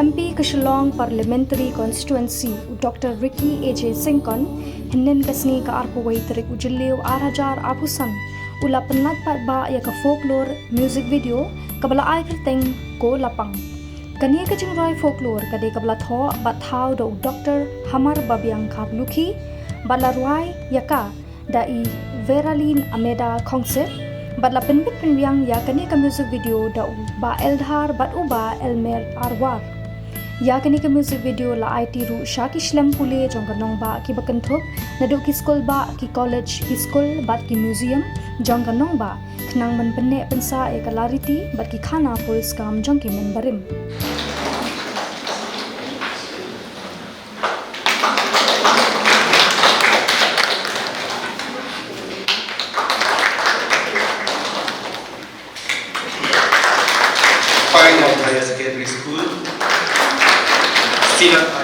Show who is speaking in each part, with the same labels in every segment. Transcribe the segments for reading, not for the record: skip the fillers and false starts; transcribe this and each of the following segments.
Speaker 1: MP Kashlong Parliamentary Constituency Dr. Ricky A.J. Singkon Hinnen Kasni ka Arpaway Tarik Ujiliw Arajar Apusan Ula Penlat Paidbah ya ka folklore music video kabala ay kerteng ko lapang Kania ka Jingrwai folklore kade kabala tho bathau do Dr. Hamar Babiang Kablukhi Balarwai yaka dai Veralin Ameda concert Batla penbit penbiang ya kani ka music video da ba eldhar bat uba elmer arwar ya kani ka music video la IT ru shaki shlam pule jong kanong ba ki bakanthop nadu ki school ba ki college ki school bat ki museum jong kanong ba khnang man penne pensa e kalariti bat ki khana pulis kam jong ki men barim
Speaker 2: Higher Secondary School, Silat High.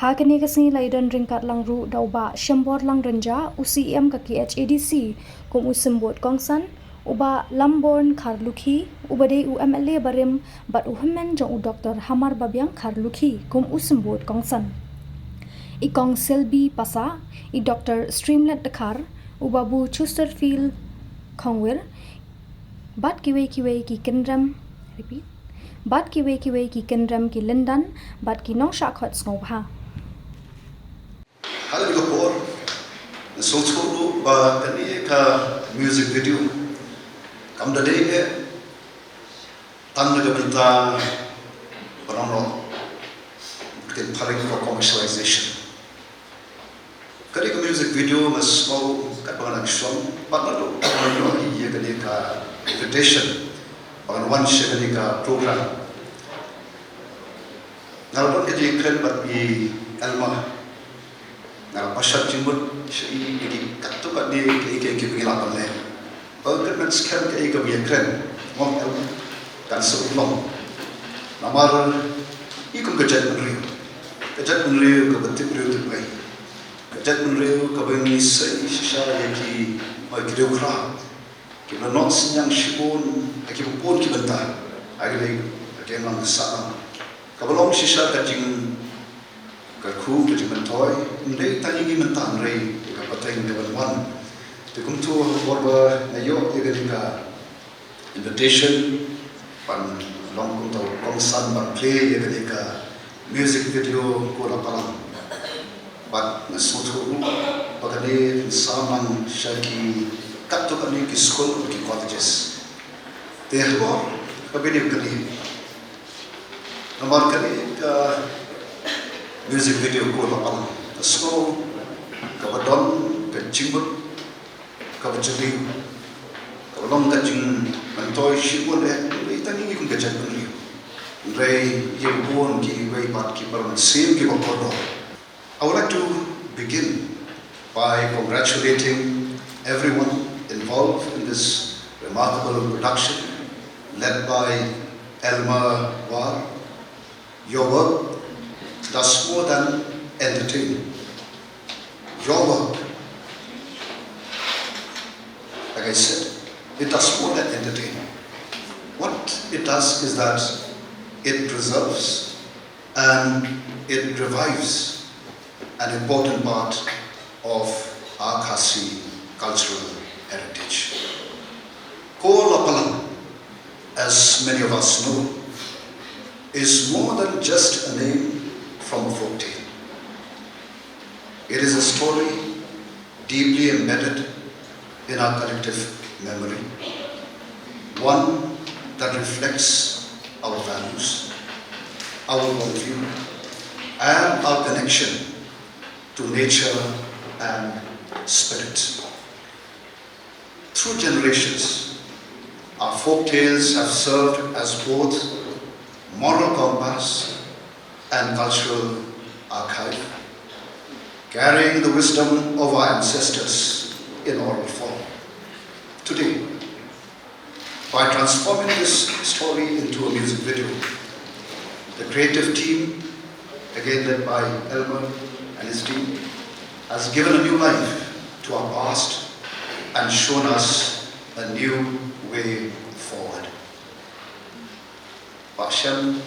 Speaker 1: Hakani kasni laidan ringkat lang ru dauba shembor lang renja UCM ka KHADC kum usimbot kongsan uba lamborn kharlukhi ubade UMLA barim bat uhmen jong Dr. Hamar Babyang kharlukhi kum usimbot kongsan ikong Selby pasa I Dr. Streamlet dekhar ubabu Chesterfield Kongwir bat kiwe ki kendram repeat bat kiwe ki kendram ki London bat ki nong shakhot snobha
Speaker 3: Hal ko por so churu ba kani ka music video kam da dei e tan da benta banano ke paring for commercialization kani ka music video mas mau ka bangan action but na do no ye kani ka invitation bangan one kani ka program na do ke je kren bat bi alma na pasal jimut si ini katu kat dia ke pengilapan le. Berkat sekarang ke biar keren, ngom el kan sebelum. Namar ikut kerja menriu ke betul riu tu baik. Kerja menriu ke bengi sisa yang mai kira kira. Kita not senyang sibun, kita pun kita bentar. Akhirnya kita memang kesana. Kabelong sisa kajing kerku kerja mentoy, ini tanya ini mentan rei, kita pateng dewan wan. Tekum tu borba nayo ika invitation, pan long kum tau kongsan pan play ika music video ko Lapalang. But nasutu pagani saman shaki kat tu kani ki school ki colleges. Tehbor kabini kani. Nomor kani ka music video ko Lapalang. So kabadon ke Jingrwai kabajali kabalong ka jing mantoy shibon le itani ni kung gajat ni rei yebon ki wei pat ki paran sim ki bakodo. I would like to begin by congratulating everyone involved in this remarkable production led by Elmer War. Your work does more than entertain. Your work, like I said, it does more than entertain. What it does is that it preserves and it revives an important part of our Khasi cultural heritage. Ko Lapalang, as many of us know, is more than just a name from a folktale. It is a story deeply embedded in our collective memory, one that reflects our values, our worldview, and our connection to nature and spirit. Through generations, our folk tales have served as both moral compass and cultural archive, carrying the wisdom of our ancestors in oral form. Today, by transforming this story into a music video, the creative team, again led by Elmer and his team, has given a new life to our past and shown us a new way forward. Passion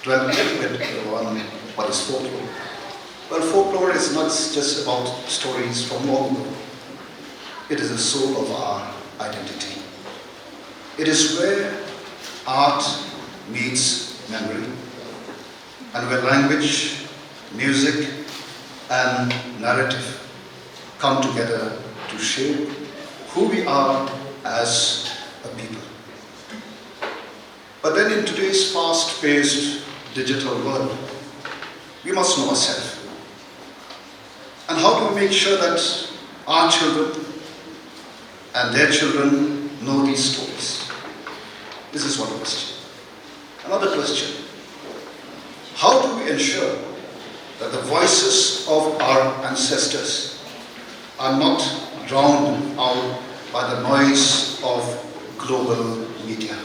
Speaker 3: dwell a little bit on what is folklore. Well, folklore is not just about stories from long ago. It is the soul of our identity. It is where art meets memory, and where language, music, and narrative come together to shape who we are as a people. But then in today's fast-paced digital world, we must know ourselves. And how do we make sure that our children and their children know these stories? This is one question. Another question: how do we ensure that the voices of our ancestors are not drowned out by the noise of global media?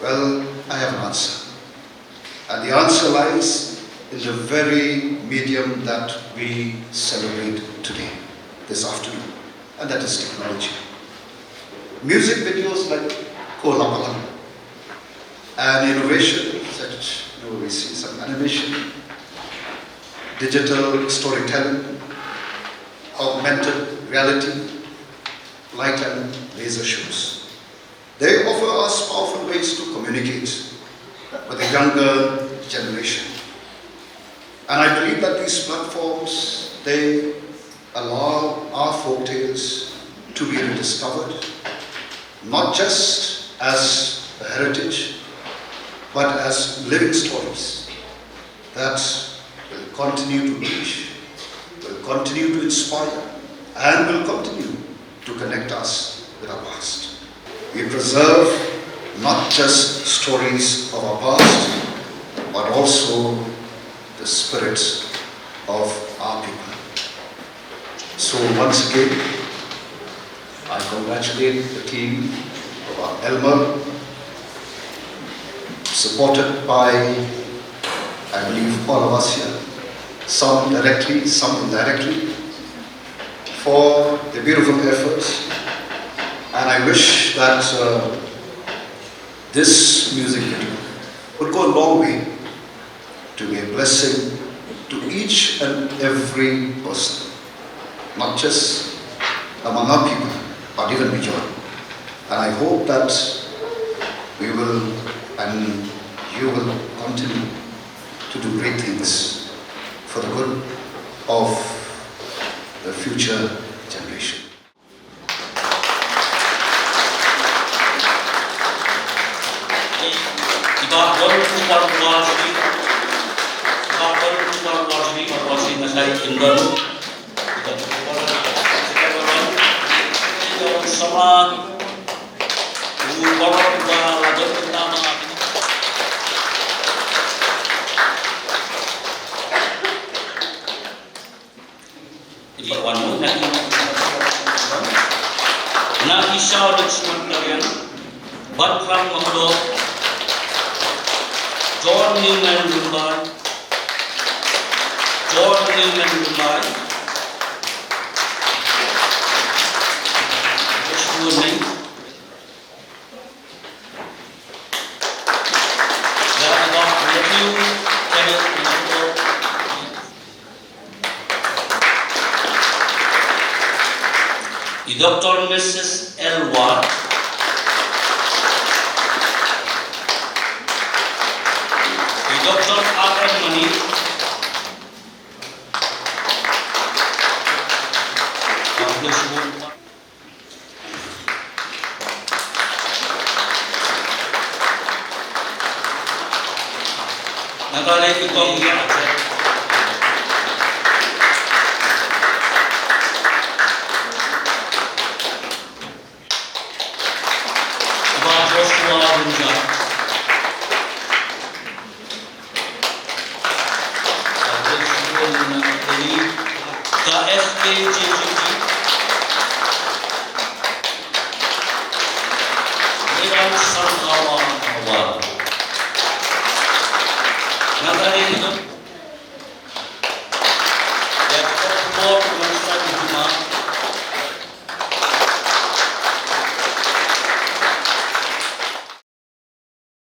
Speaker 3: Well, I have an answer. And the answer lies in the very medium that we celebrate today, this afternoon, and that is technology. Music videos like Lapalang, and innovation such, we see some animation, digital storytelling, augmented reality, light and laser shows. They offer us powerful ways to communicate with the younger generation. And I believe that these platforms, they allow our folk tales to be rediscovered, not just as a heritage, but as living stories that will continue to reach, will continue to inspire, and will continue to connect us with our past. We preserve not just stories of our past, but also the spirit of our people. So once again, I congratulate the team of our Elmer, supported by, I believe, all of us here, some directly, some indirectly, for the beautiful efforts. And I wish that this music video would go a long way to be a blessing to each and every person, not just among our people, but even beyond. And I hope that we will, and you will continue to do great things for the good of the future generation.
Speaker 4: Dr. Mrs. Elwa, Dr. Akram Mani, Nakalay ko ang